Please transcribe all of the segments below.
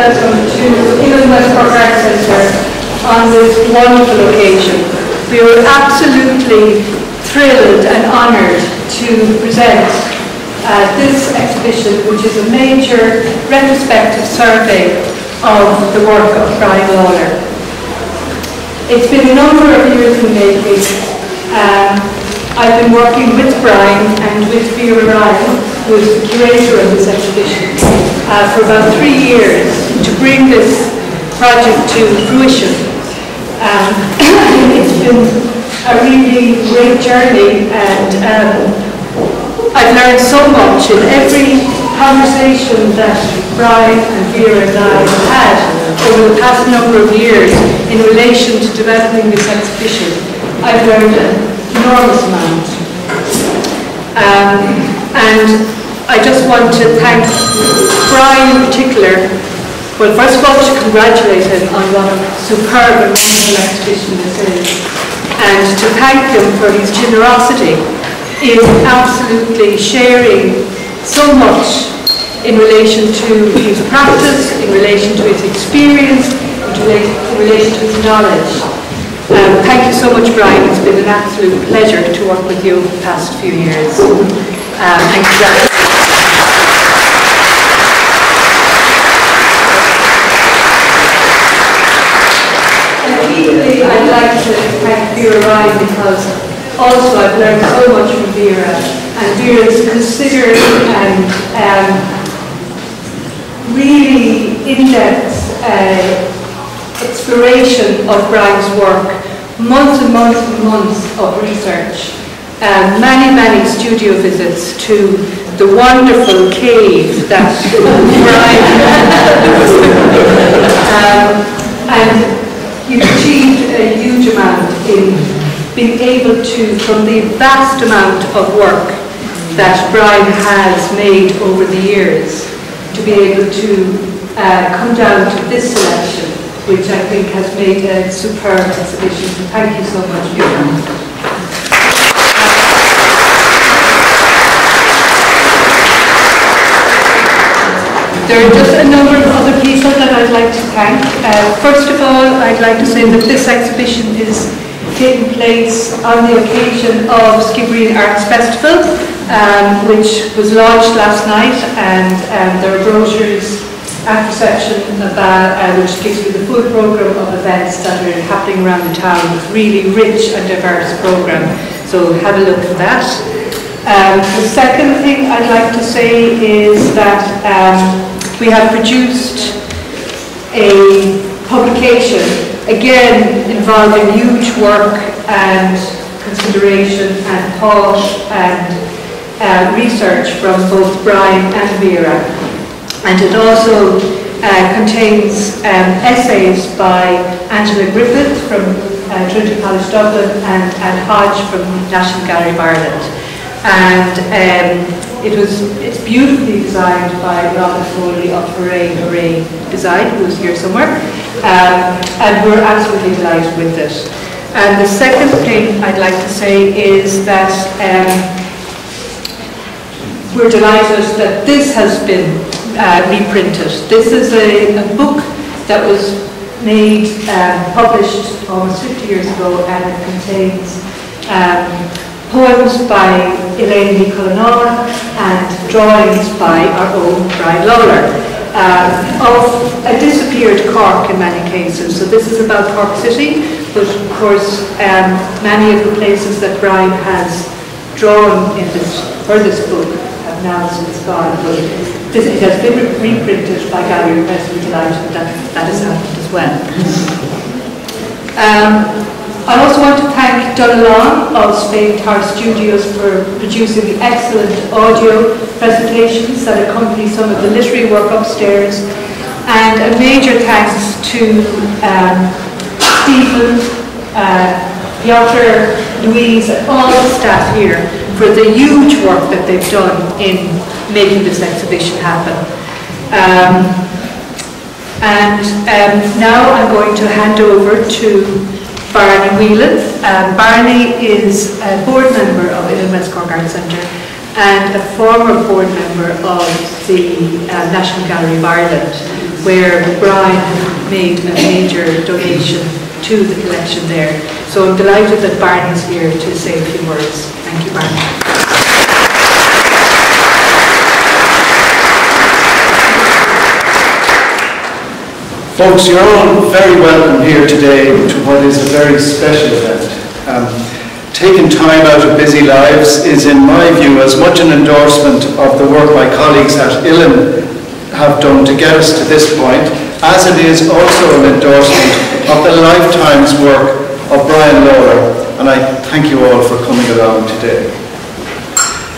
welcome to Uillinn West Cork Arts Centre on this wonderful occasion. We are absolutely thrilled and honoured to present this exhibition, which is a major retrospective survey of the work of Brian Lalor. It's been a number of years in making. I've been working with Brian and with Vera Ryan, who is the curator of this exhibition, for about 3 years to bring this project to fruition. It's been a really great journey, and I've learned so much in every conversation that Brian and Vera and I have had over the past number of years in relation to developing this exhibition. I've learned an enormous amount. And I just want to thank Brian in particular. Well, first of all, to congratulate him on what a superb and wonderful exhibition this is, and to thank him for his generosity in absolutely sharing so much in relation to his practice, in relation to his experience, in relation to his knowledge. Thank you so much, Brian. It's been an absolute pleasure to work with you over the past few years. Thank you very much. Immediately, I'd like to thank Vera Ryan, because also I've learned so much from Vera, and Vera's considered and really in-depth exploration of Brian's work, months and months and months of research, many studio visits to the wonderful cave that Brian and you've achieved a huge amount in being able to, from the vast amount of work that Brian has made over the years, to be able to come down to this selection, which I think has made a superb exhibition. So thank you so much, Vera. There are just a number of other people that I'd like to thank. First of all, I'd like to say that this exhibition is taking place on the occasion of Cork Arts Festival, which was launched last night, and there are brochures at reception about, which gives you the full programme of events that are happening around the town. It's really rich and diverse programme, so have a look at that. The second thing I'd like to say is that we have produced a publication, again involving huge work and consideration and thought and research from both Brian and Vera. And it also contains essays by Angela Griffith from Trinity College Dublin and Anne Hodge from National Gallery of Ireland. And it's beautifully designed by Robin Foley of Hooray Design, who's here somewhere, and we're absolutely delighted with it. And the second thing I'd like to say is that we're delighted that this has been reprinted. This is a book that was made, published almost 50 years ago, and it contains poems by Uillinn and drawings by our own Brian Lalor of a disappeared Cork in many cases. So this is about Cork City, but of course many of the places that Brian has drawn in for this book have now since gone. But it has been reprinted by Gallery Press. We're delighted that has happened as well. I also want to thank Uillinn of Spain Tower Studios for producing the excellent audio presentations that accompany some of the literary work upstairs, and a major thanks to Stephen, Piotr, Louise, and all the staff here for the huge work that they've done in making this exhibition happen. Now I'm going to hand over to Barney Whelan. Barney is a board member of Uillinn West Cork Arts Centre and a former board member of the National Gallery of Ireland. where Brian made a major donation to the collection there. So I'm delighted that Barney's here to say a few words. Thank you, Barney. Folks, you're all very welcome here today to what is a very special event. Taking time out of busy lives is, in my view, as much an endorsement of the work my colleagues at Uillinn have done to get us to this point, as it is also an endorsement of the lifetime's work of Brian Lalor, and I thank you all for coming along today.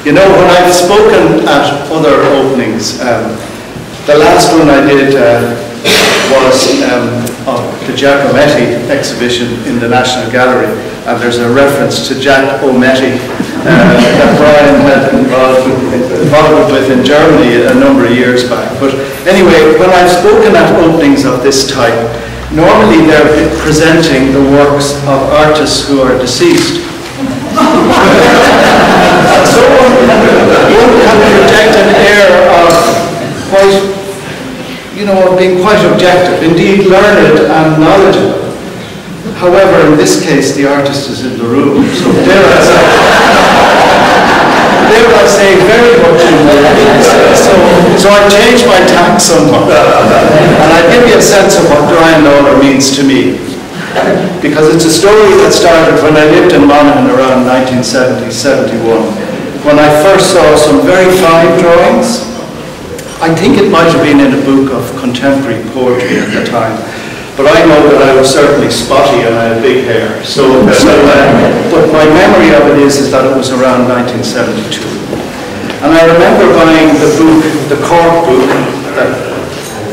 You know, when I've spoken at other openings, the last one I did was of the Giacometti exhibition in the National Gallery, and there's a reference to Jack O'Metty that Brian had involved with in Germany a number of years back. But anyway, when I've spoken at openings of this type, normally they're presenting the works of artists who are deceased. So one can project an air of quite, of being quite objective, indeed learned and knowledgeable. However, in this case, the artist is in the room, so dare I say very much in the room. So I've changed my tack somewhat, and I'll give you a sense of what Brian Lalor means to me. Because it's a story that started when I lived in Monaghan around 1970-71, when I first saw some very fine drawings. I think it might have been in a book of contemporary poetry at the time, but I know that I was certainly spotty and I had big hair. But my memory of it is that it was around 1972. And I remember buying the book, the Cork book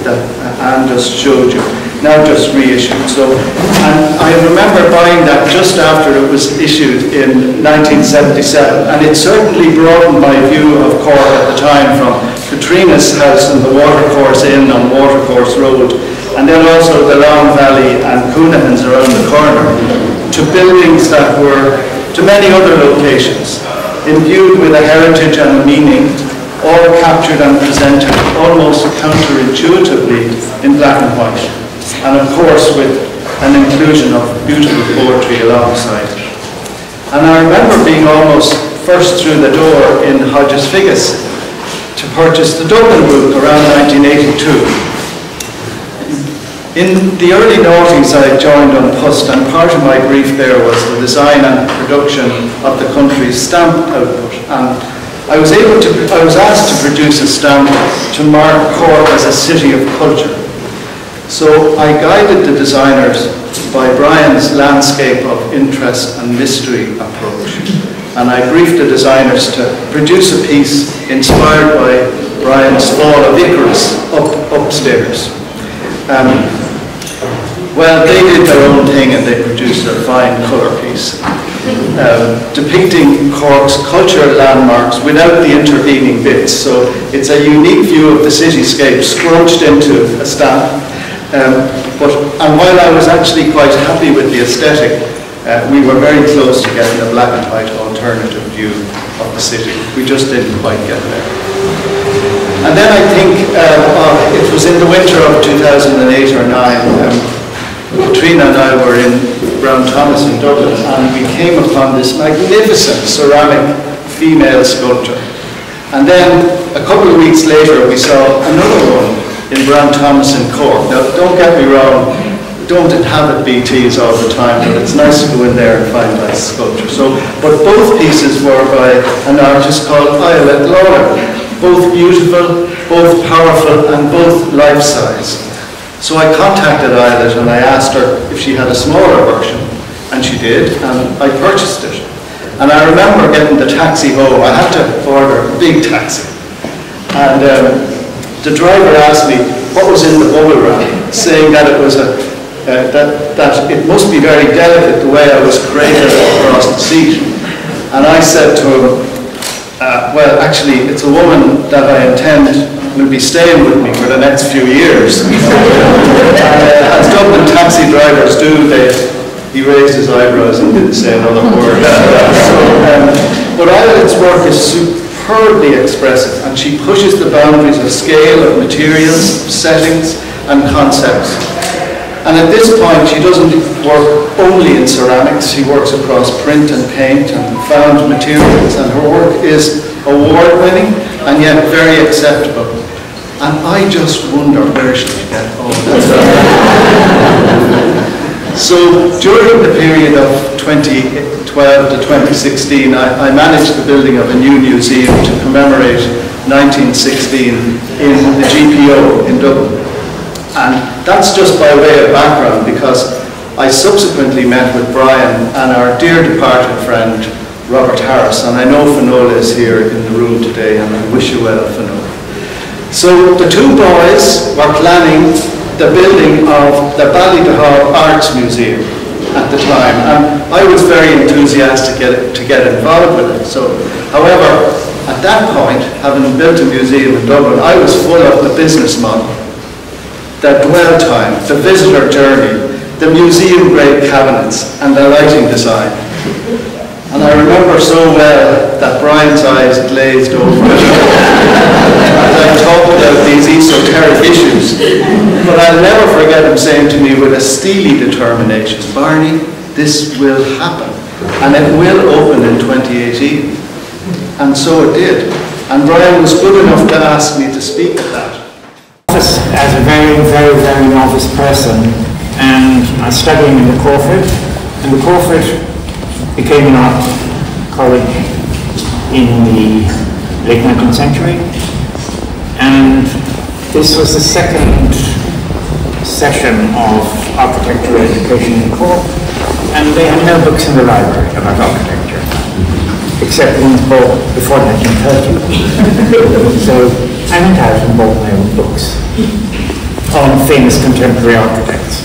that Anne just showed you, now just reissued. And I remember buying that just after it was issued in 1977, and it certainly broadened my view of Cork at the time, from Katrina's house in the Watercourse Inn on Watercourse Road, and then also the Long Valley and Coonahan's around the corner, to buildings that were to many other locations, imbued with a heritage and a meaning, all captured and presented almost counterintuitively in black and white, and of course with an inclusion of beautiful poetry alongside it. And I remember being almost first through the door in Hodges Figgis to purchase the Dublin book around 1982. In the early noughties I joined on Pust, and part of my brief there was the design and production of the country's stamp output. And I was asked to produce a stamp to mark Cork as a city of culture. So I guided the designers by Brian's landscape of interest and mystery approach. And I briefed the designers to produce a piece inspired by Brian's Fall of Icarus upstairs. Well, they did their own thing and they produced a fine colour piece depicting Cork's cultural landmarks without the intervening bits. So it's a unique view of the cityscape scrunched into a stamp. And while I was actually quite happy with the aesthetic, we were very close to getting a black and white alternative view of the city. We just didn't quite get there. And then I think it was in the winter of 2008 or 9, Katrina and I were in Brown Thomas in Dublin, and we came upon this magnificent ceramic female sculpture. And then a couple of weeks later we saw another one in Brown Thomas in Cork. Now don't get me wrong, don't inhabit BTs all the time, but it's nice to go in there and find nice sculpture. But both pieces were by an artist called Uillinn Lalor, both beautiful, both powerful, and both life-size. So I contacted Uillinn and I asked her if she had a smaller version, and she did, and I purchased it. And I remember getting the taxi home. I had to order a big taxi, and the driver asked me what was in the bubble wrap, saying that it was that it must be very delicate the way I was created across the seat. And I said to him, well, actually, it's a woman that I intend will be staying with me for the next few years. As Dublin taxi drivers do, he raised his eyebrows and didn't say another word. But Uillinn's work is superbly expressive, and she pushes the boundaries of scale, of materials, of settings, and concepts. And at this point, she doesn't work only in ceramics, she works across print and paint and found materials, and her work is award-winning and yet very acceptable. And I just wonder where she get all that stuff. So during the period of 2012 to 2016, I managed the building of a new museum to commemorate 1916 in the GPO in Dublin. And that's just by way of background, because I subsequently met with Brian and our dear departed friend Robert Harris, and I know Finola is here in the room today, and I wish you well, Finola. So the two boys were planning the building of the Ballydehar Arts Museum at the time, and I was very enthusiastic to get involved with it. So, however, at that point, having built a museum in Dublin, I was full of the business model, the dwell time, the visitor journey, the museum-grade cabinets, and the lighting design. And I remember so well that Brian's eyes glazed over as I talked about these esoteric issues. But I'll never forget him saying to me with a steely determination, "Barney, this will happen, and it will open in 2018. And so it did. And Brian was good enough to ask me to speak at that. As a very, very, very novice person, and I was studying in the Corford, and the Corford became an art college in the late 19th century, and this was the second session of architectural education in Cork, and they had no books in the library about architecture, except ones bought before 1930. So I went out and bought my own books on famous contemporary architects.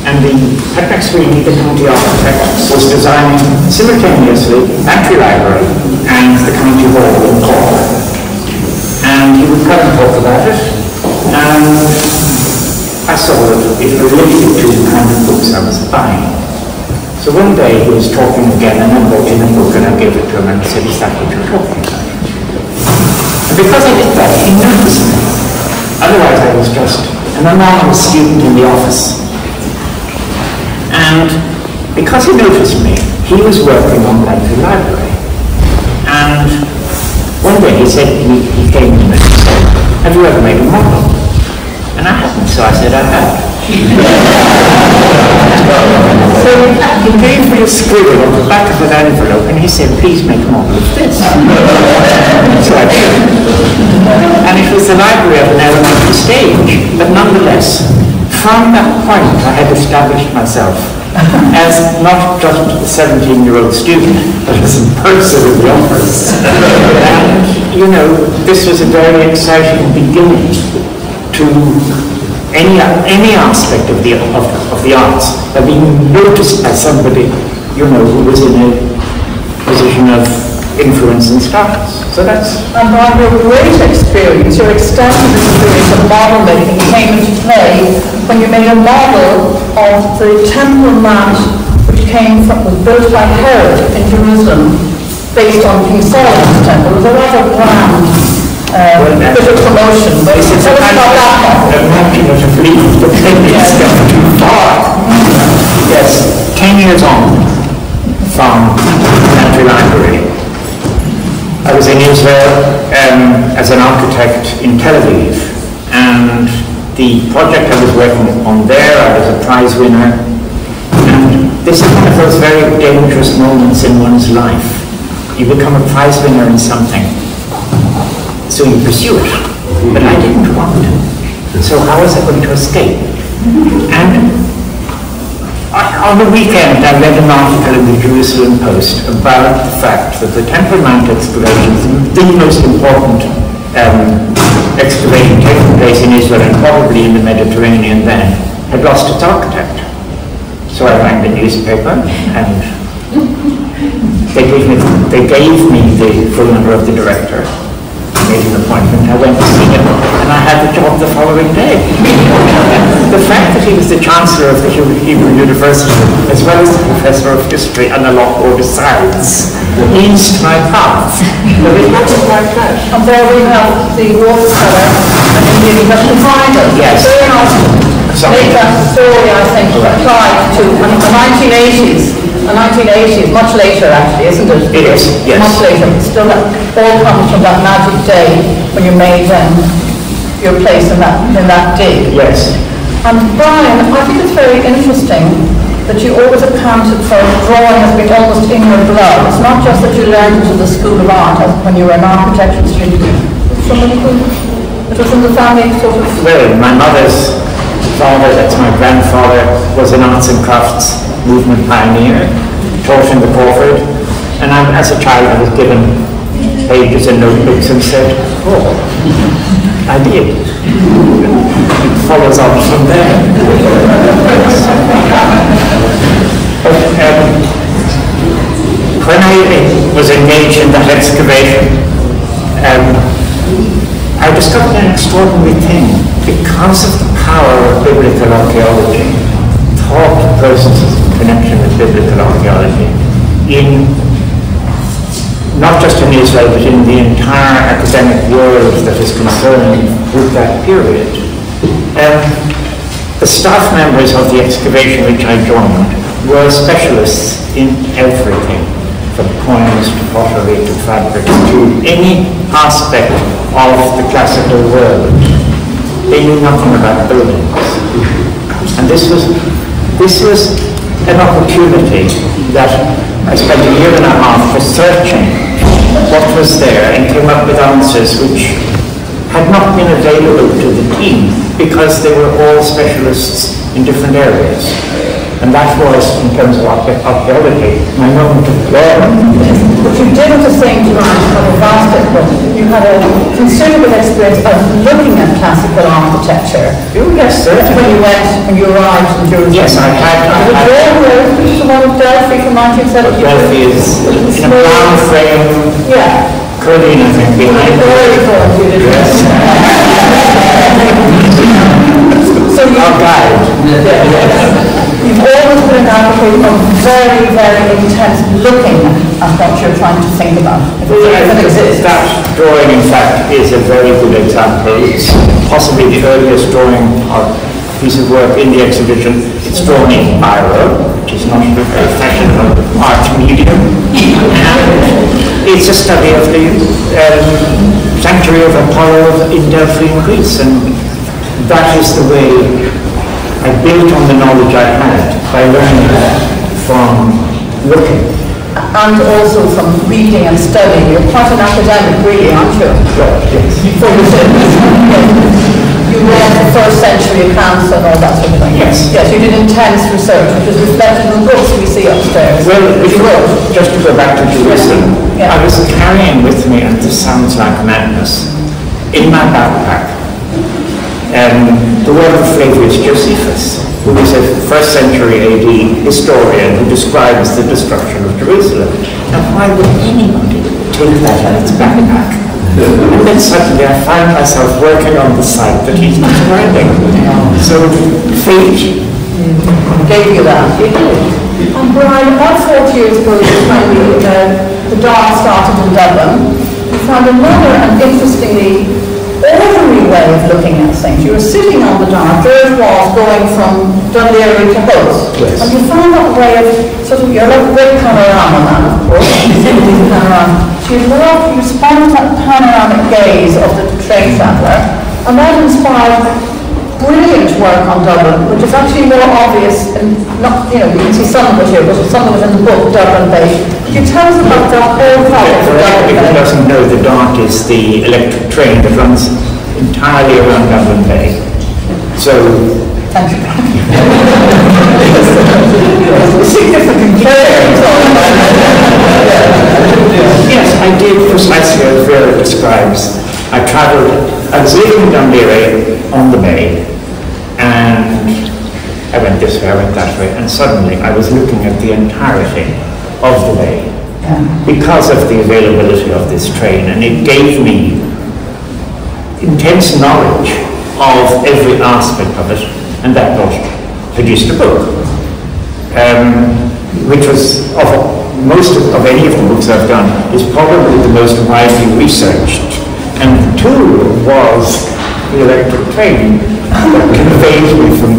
And the Head Sweeney, the county architect, was designing simultaneously the Pantry Library and the county hall in Cork. And he would come and talk about it, and I saw that it related to the kind of books I was buying. So one day he was talking again, and I brought in a book and I gave it to him and I said, "Is that what you're talking about?" And because I did that, he noticed me. Otherwise I was just an anonymous student in the office. And because he noticed me, he was working on Pantry Library. And one day he said, he came to me and said, "Have you ever made a model?" And I hadn't, so I said, "I have." So he gave me a scribble on the back of an envelope and he said, "Please make a model of this." So I did. And it was the library of an elementary stage, but nonetheless, from that point I had established myself as not just a 17-year-old student, but as a person in the office. And, you know, this was a very exciting beginning to any aspect of the arts, of being noticed by somebody, you know, who was in a position of influence and status. So that's... And Brian, your great experience, your extensive experience of model making came into play when you made a model of the temple mount which was built by Herod in Jerusalem based on King Solomon's temple. It was a rather grand bit of promotion, but it's about that. A mountain of belief, but maybe it's gone too far. Yes, 10 years on from Pantry Library, I was in Israel as an architect in Tel Aviv, and the project I was working on there, I was a prize winner, and this is one of those very dangerous moments in one's life. You become a prize winner in something, so you pursue it, but I didn't want to, so how was I going to escape? And on the weekend, I read an article in the Jerusalem Post about the fact that the Temple Mount excavations, the most important excavation taking place in Israel and probably in the Mediterranean then, had lost its architect. So I rang the newspaper and they gave me the phone number of the director. made an appointment. I went to see him, and I had the job the following day. The fact that he was the Chancellor of the Hebrew University, as well as the Professor of History and a lot more besides, eased my path. But it wasn't like that. And there we have the watercolour, and indeed we have defined it. Yes. Very nice. Make that story, I think, applied to the 1980s, much later actually, isn't it? It is, yes. Much later, but still that all comes from that magic day when you made your place in that dig. Yes. And Brian, I think it's very interesting that you always accounted for drawing as being almost in your blood. It's not just that you learned it in the School of Art when you were an architectural student. Somebody who, it was in the family sort of... Well, my mother's father, that's my grandfather, was an arts and crafts movement pioneer, taught in the Corford, and as a child I was given pages and notebooks and said, oh, I did. It follows on from there. But, when I was engaged in that excavation, I discovered an extraordinary thing. Because of the power of biblical archaeology, thought processes in connection with biblical archaeology, not just in Israel, but in the entire academic world that is concerned with that period. The staff members of the excavation which I joined were specialists in everything, from coins to pottery to fabrics to any aspect of the classical world. They knew nothing about buildings. And this was an opportunity that I spent a year and a half researching what was there and came up with answers which had not been available to the team because they were all specialists in different areas. And that was, in terms of archaeology, my moment of glory. But you did at the same time have a vast input. You had a considerable experience of looking at classical architecture. Oh, yes, certainly. When you arrived in Jerusalem. Yes, I had. Which is the one of Delphi from 1972. Delphi is in a brown frame. Yeah. Curling, I think, behind it. Yes. So our guide. You've always been an advocate of very, very intense looking at what you're trying to think about. That drawing, in fact, is a very good example. It's possibly the earliest drawing or piece of work in the exhibition. It's drawn in biro, which is not a very fashionable art medium. It's a study of the sanctuary of Apollo in Delphi, in Greece, and that is the way I built on the knowledge I had by learning from looking. And also from reading and studying. You're quite an academic, really, aren't you? Well, yes. You read the first century accounts and all that sort of thing. Yes. Yes, you did intense research, which is reflected in the books we see upstairs. Well, just to go back to Jerusalem, yeah. I was carrying with me, and this sounds like madness, in my backpack, the work of Flavius Josephus, who is a 1st century AD historian who describes the destruction of Jerusalem. Now, why would anybody take that in its backpack? And then suddenly I find myself working on the site that he's describing. So fate gave you that. It did. And Brian, about 40 years ago, when the Dart started in Dublin, you found another and interestingly ordinary way of looking at things. You were sitting on the Dart, there it was, going from Dunleary to Hull. Yes. And you found that way of sort of, you're like a great panorama man, of course. Panorama. So you spun that panoramic gaze of the train traveller, and that inspired brilliant work on Dublin, which is actually more obvious, and not, you can see some of it here, but some of it in the book, Dublin Bay. Could you tell us about that whole project of Dublin Bay? If anyone doesn't know, the Dart is the electric train that runs entirely around Dublin Bay. So, thank you. Significant change. Yes, I did precisely as Vera describes. I was living in Dunleary on the bay, and I went this way, I went that way, and suddenly I was looking at the entirety of the bay because of the availability of this train, and it gave me intense knowledge of every aspect of it, and that produced a book, which was, of most of any of the books I've done, is probably the most widely researched. And the tool was the electric train that conveyed me from,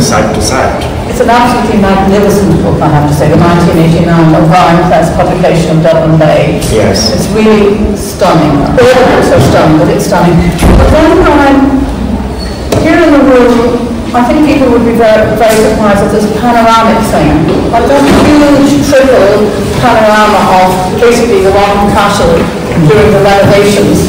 side to side. It's an absolutely magnificent book, I have to say, the 1989 O'Brien Press publication of Dublin Bay. Yes. It's really stunning. All the books are stunning, but it's stunning. But then when I'm here in the room, I think people would be very, very surprised at this panoramic thing. Like that huge triple panorama of basically the Rotten Castle during the renovations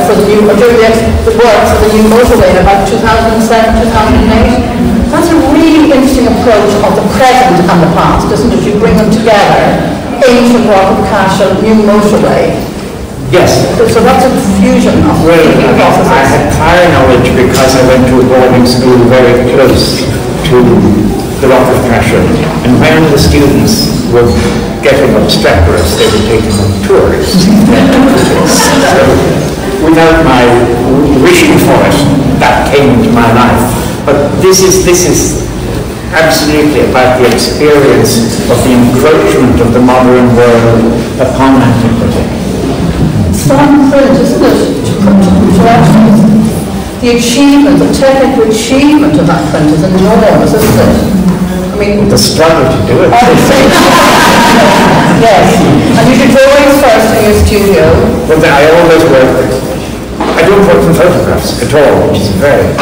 for the new, during the works for the new motorway in about 2007, 2008. That's a really interesting approach of the present and the past, isn't it? You bring them together, ancient Rotten Castle, new motorway. Yes. So that's a fusion of thinking processes. I had prior knowledge because I went to a boarding school very close to the Rock of Castle, and when the students were getting obstreperous, they were taking on tours. So, without my wishing for it, that came into my life. But this is absolutely about the experience of the encroachment of the modern world upon antiquity. Stunning print, isn't it? The achievement, the technical achievement of that print is enormous, isn't it? I mean, the struggle to do it. Yes, and you do drawings first in your studio. But I always work. I don't work from photographs at all, which is a very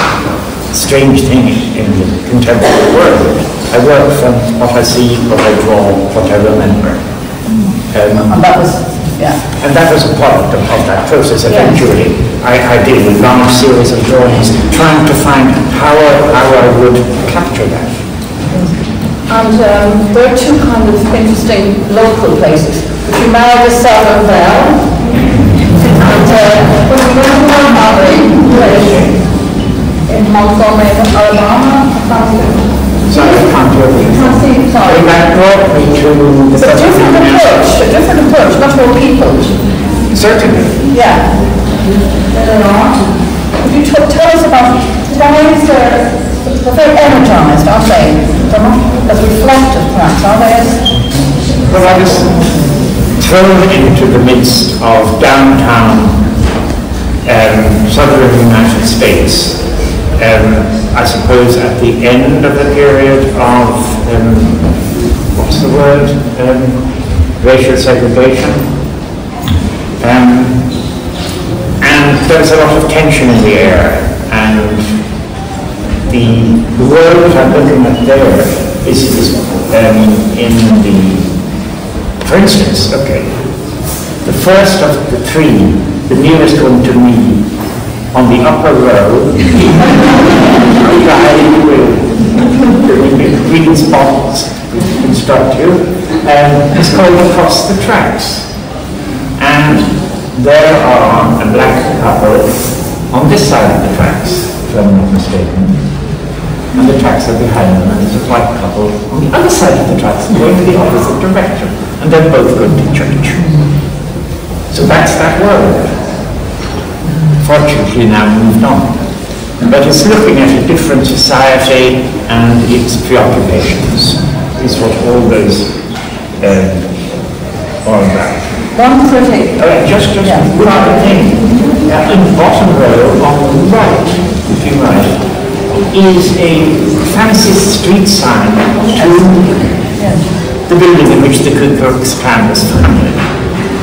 strange thing in the contemporary world. I work from what I see, what I draw, what I remember. And that was. Yeah. And that was a product of that process eventually. Yeah. I did a long series of drawings trying to find how I would capture that. And there are two kind of interesting local places. If you married a Southern Belle, and when we went to Montgomery in Montgomery, Alabama, sorry, I can't do it. Sorry. That brought me to the a different approach, much more people. Certainly. Yeah. Could you tell us about why is they're very energized, aren't they? They're not as reflective, perhaps, are they? Well, I was thrown into the midst of downtown southern United States. I suppose at the end of the period of, what's the word, racial segregation. And there's a lot of tension in the air, and the world I'm looking at there is in the, for instance, the first of the three, the nearest one to me, on the upper row, the green spots instruct you, it's called Across the Tracks. And there are a black couple on this side of the tracks, if I'm not mistaken, and the tracks are behind them, and there's a white couple on the other side of the tracks going in the opposite direction, and they're both going to church. So that's that world. Fortunately now moved on. But it's looking at a different society and its preoccupations is what all those are about. One critic. Just one thing. In the bottom row on the right, if you right, is a fancy street sign to the building in which the Ku Klux Klan was founded.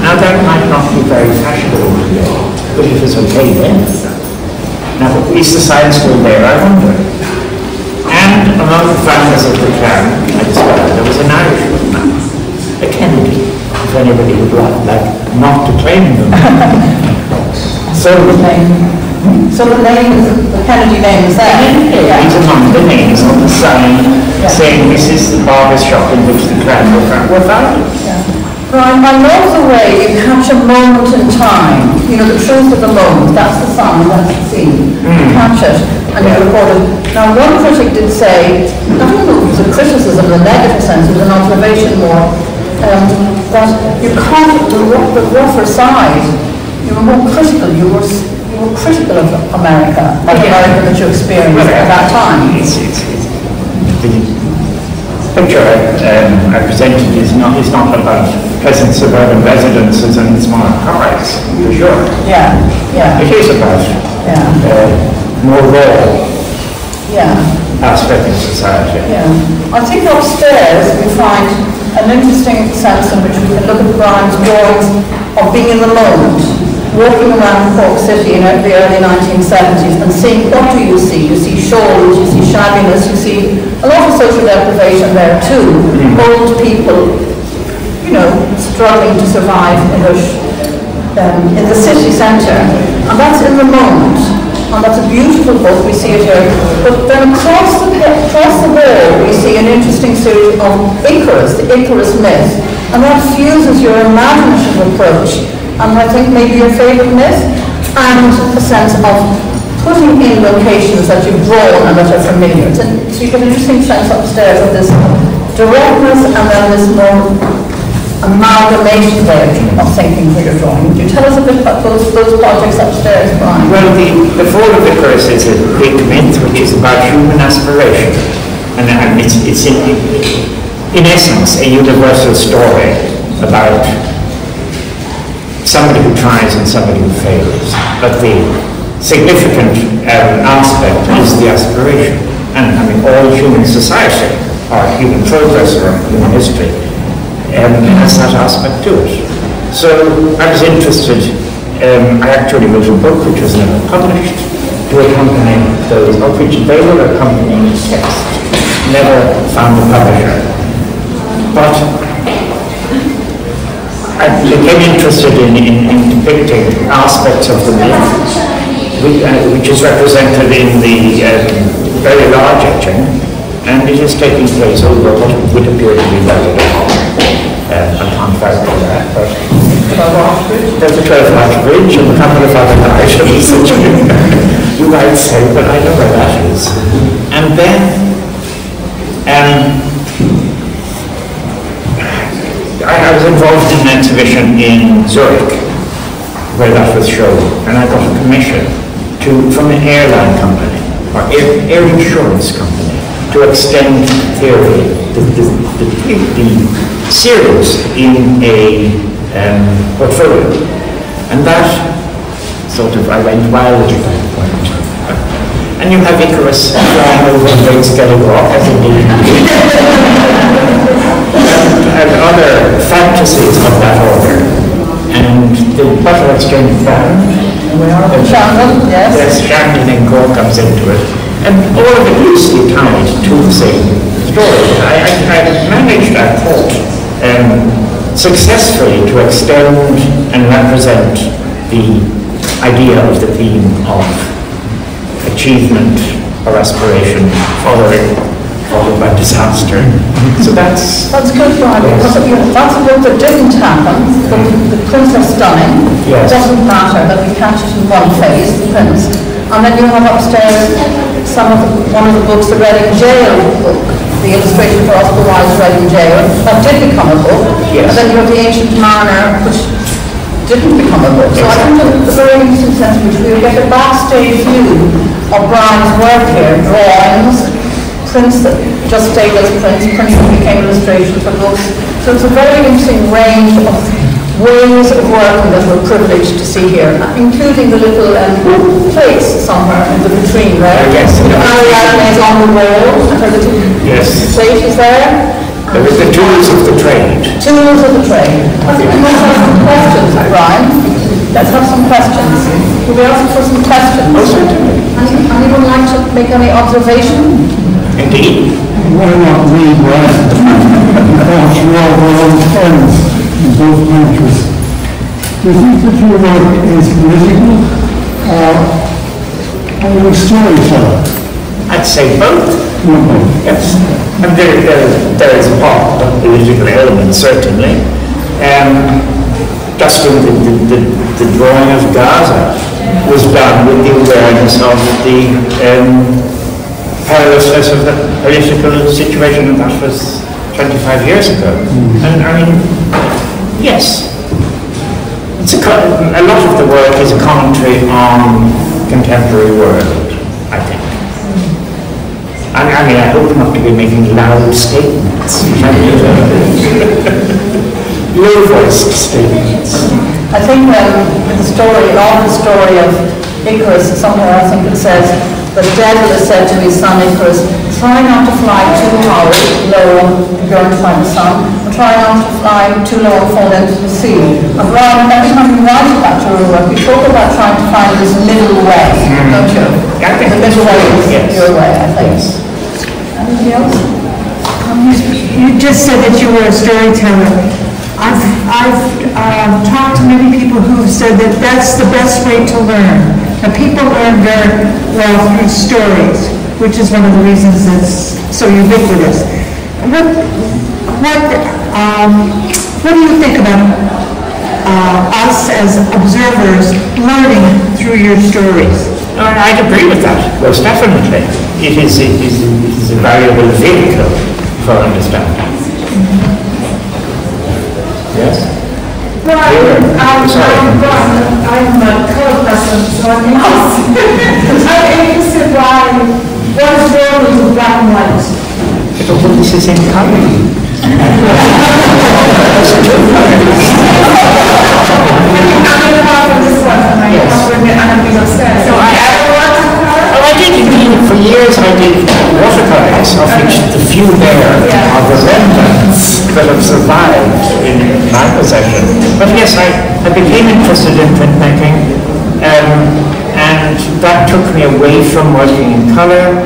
Now that might not be very fashionable today, but it was okay then. Now, is the sign still there, I wonder? And among the founders of the Klan, I discovered there was an Irishman, a Kennedy, if anybody would like not to claim them. So the name is, the Kennedy name is there? He's among the names on the sign saying this is the barber shop in which the Klan were founded. Brian, I love the way you capture moment in time, the truth of the moment, that's the song, that's the scene. You catch it and you record it. Now one critic did say, I don't know if it was a criticism in the negative sense, it was an observation more, that you caught the rougher side, you were more critical, you were were critical of America, of America that you experienced at that time. The picture I presented is not about pleasant suburban residences and smart cars, for sure. Yeah, yeah. It is about more raw aspect of society. Yeah. I think upstairs we find an interesting sense in which we can look at Brian's drawings of being in the moment, walking around Cork City in the early 1970s and seeing, what do you see? You see shoals, you see shabbiness, you see a lot of social deprivation there too. Old people, you know, struggling to survive in the city centre. And that's in the moment. And that's a beautiful book, we see it here. But then across the wall we see an interesting series of Icarus, the Icarus myth. And that fuses your imaginative approach, and I think maybe your favourite myth, and a sense of putting in locations that you've drawn and that are familiar. So you get an interesting sense upstairs of this directness and then this more amalgamation way of thinking for your drawing. Would you tell us a bit about those projects upstairs, Brian? Well, the Fall of Icarus is a big myth which is about human aspiration. And it's in essence a universal story about somebody who tries and somebody who fails. But the significant aspect is the aspiration. And I mean, all human society, or human progress, or human history, has that aspect to it. So I was interested, I actually wrote a book which was never published to accompany those, of which they were accompanying text. Never found a publisher. But I became interested in depicting aspects of the myth, which is represented in the very large etching, and it is taking place over what would appear to be rather I can't verify that, but there's a 12-arch bridge and a couple of other items that you might say, but I know where that is. And then I was involved in an exhibition in Zurich where that was shown, and I got a commission from an airline company, or air insurance company, to extend theory, the series in a portfolio. And that sort of, I went wild at that point. And you have Icarus flying over a great scaly rock, as indeed and other fantasies of that order. And the butter exchange band, yes, Shannon in Cork comes into it. And all of it loosely tied to the same story. I managed, I thought, successfully to extend and represent the idea of the theme of achievement or aspiration followed by disaster. So that's good, Brian, because that's a book that didn't happen. The prints are stunning. Yes. It doesn't matter that we catch it in one phase, the prints. And then you have upstairs one of the books, the Reading Jail book, the illustration for Oscar Wilde's Reading Jail, that did become a book. Yes. And then you have the Ancient Mariner, which didn't become a book. So I think there's a very interesting sense in which we get a backstage view of Brian's work here, drawings, prints that just stayed as prints that became illustrations for books. So it's a very interesting range of ways of working that we're privileged to see here, including the little place somewhere in the vitrine there. Yes. Ariadne is on the wall, and her little plate is there. There is the tools of the trade. Tools of the trade. I think we must have some questions, Brian. Let's have some questions. We'll be asking for some questions. Oh, certainly. Anyone like to make any observation? Indeed. Why not we, Brian? Because you are our own friends in both countries. Do you think that your work is political or are you a storyteller? I'd say both. Yes. And there is a part of political element, certainly. Just the drawing of Gaza was done with the awareness of the perilousness of the political situation, and that was 25 years ago. And I mean, yes. a lot of the work is a commentary on contemporary world, I think. I mean, I hope not to be making loud statements. Low-voiced statements. I think the story, in all the story of Icarus, somewhere I think it says, the devil has said to his son Icarus, try not to fly too high, low, and go and find the sun, and try not to fly too low and fall into the sea. And Brian, every time you write about your work, you talk about trying to find this middle way, don't you? I think the middle way is your way, I think. Yes. Anything else? You just said that you were a storyteller. I've talked to many people who've said that that's the best way to learn. That people learn very well through stories, which is one of the reasons it's so ubiquitous. What do you think about us as observers learning through your stories? I'd agree with that, most definitely. It is a valuable vehicle for understanding. Yes? Well, I'm a color person, so I'm lost. I'm interested why what is wrong with black and white? But this is in color. I did indeed, for years I did watercolors, of which the few there are the remnants that have survived in my possession. But yes, I became interested in printmaking, and that took me away from working in color,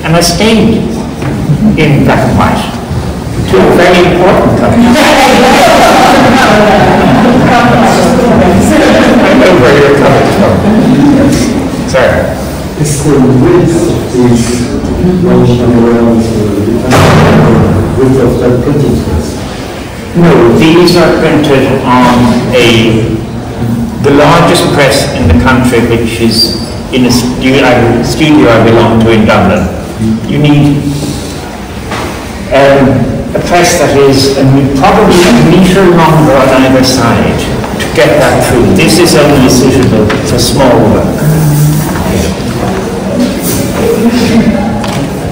and I stayed in black and white. Two very important colors. I know where you're coming from. Sir? It's the width of these long panorams, width of that printing press. No, these are printed on the largest press in the country, which is in a studio I belong to in Dublin. You need a press that is probably a metre longer on either side to get that through. This is only suitable for small work.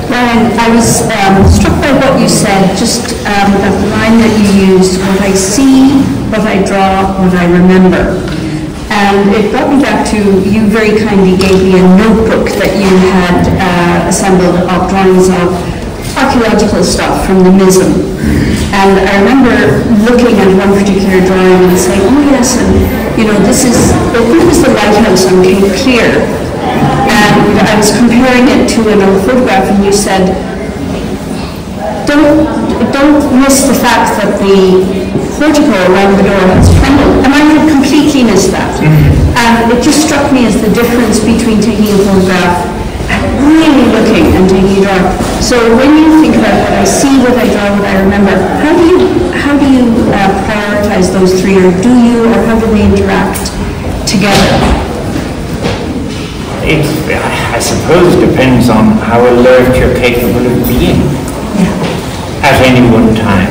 Brian, I was struck by what you said, just that line that you used, what I see, what I draw, what I remember. And it brought me back to, you very kindly gave me a notebook that you had assembled of drawings of archaeological stuff from the Mism. And I remember looking at one particular drawing and saying, oh yes, and you know, this was the lighthouse on Cape Clear. And I was comparing it to an old photograph, and you said, don't miss the fact that the portico around the door has trembled. And I had completely missed that. And it just struck me as the difference between taking a photograph and really looking and taking a drawing. So when you think about what I see, what I draw, what I remember, how do you prioritize those three, or do you, or how do they interact together? It, I suppose, depends on how alert you're capable of being at any one time.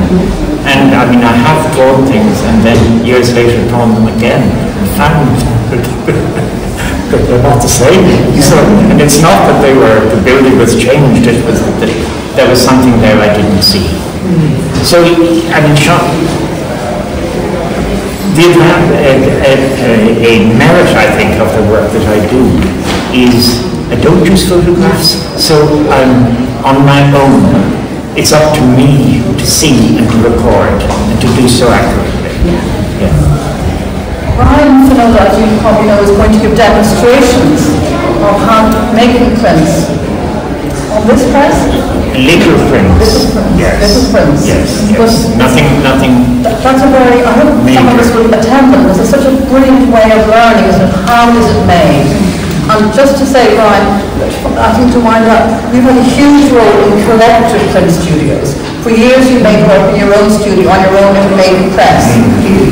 And I mean, I have drawn things and then years later drawn them again and found that they're not the same. So, and it's not that the building was changed, it was that there was something there I didn't see. So, I mean, a merit, I think, of the work that I do is I don't use photographs, so I'm on my own. It's up to me to see and to record and to do so accurately. Yeah. Brian, as you probably know, is going to give demonstrations of hand-making prints on this press. Little prints. Yes. Little prints. Yes. Nothing. That's a very, I hope some of us will attend them. This is such a brilliant way of learning, isn't it? How is it made? And just to say, Brian, I think to wind up, we've had a huge role in collective print studios. For years you made work in your own studio, on your own little making press.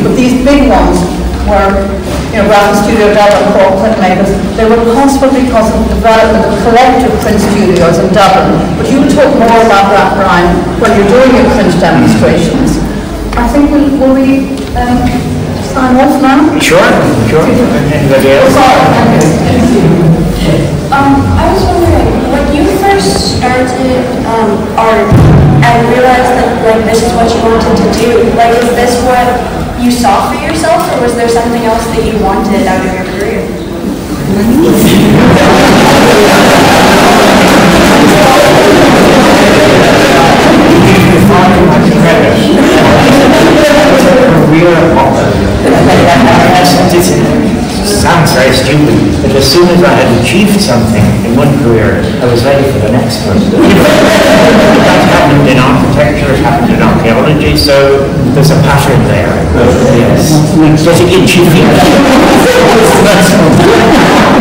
But these big ones were, Graphic Studio, Dublin, Cork Printmakers, they were possible because of the development of collective print studios in Dublin. But you'll talk more about that, Brian, when you're doing your print demonstrations. I think will we sign off now? Sure. Anybody else? I was wondering, when you first started art and realized that like this is what you wanted to do, like is this what you saw for yourself, or was there something else that you wanted out of your career? It sounds very stupid, but as soon as I had achieved something in one career, I was ready for the next one. That happened in architecture, it happened in archaeology, so there's a pattern there. Yes. Getting itchy feet.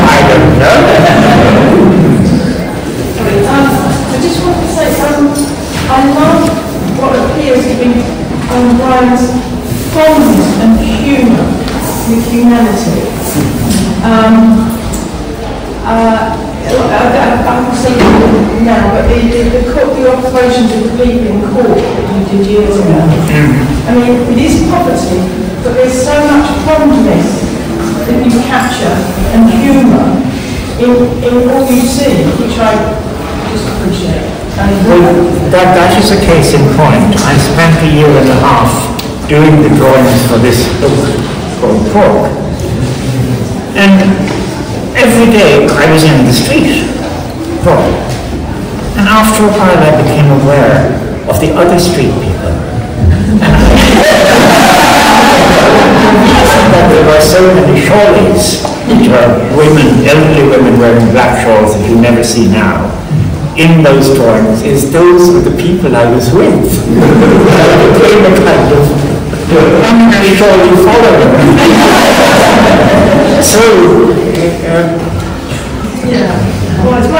I don't know. I just want to say, I love what appears to be Brian's fondness and humour with humanity. I can see it now, but the observations of the people in Cork that you did years ago. I mean, it is poverty, but there's so much fondness that you capture and humour in all you see, which I just appreciate. Well, that is a case in point. I spent a year and a half doing the drawings for this book called Cork. And every day I was in the street, Cork. And after a while I became aware of the other street people. That there were so many shawlies, which are women, elderly women wearing black shawls that you never see now. In those drawings is those were the people I was with. I became a kind of shawly follower. So,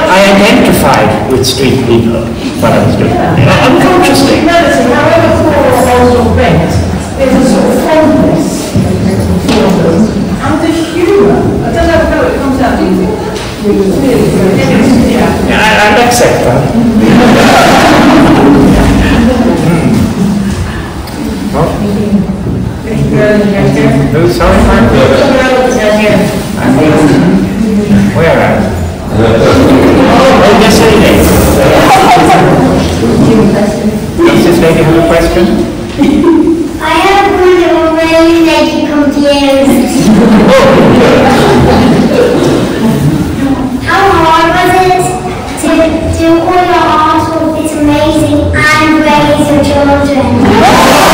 I identified with street people when I was doing that. Unconsciously. However poor or old or bent, there's a sort of fondness for them. And the humour. I don't know how it comes out. Do you think that? Yeah, I'd accept that. Oh, sorry, Mark. Where am I? Oh, yes, I did. Does this lady have a question? I have one that will really make you confused. How hard was it to do all your artwork? It's amazing and raise your children.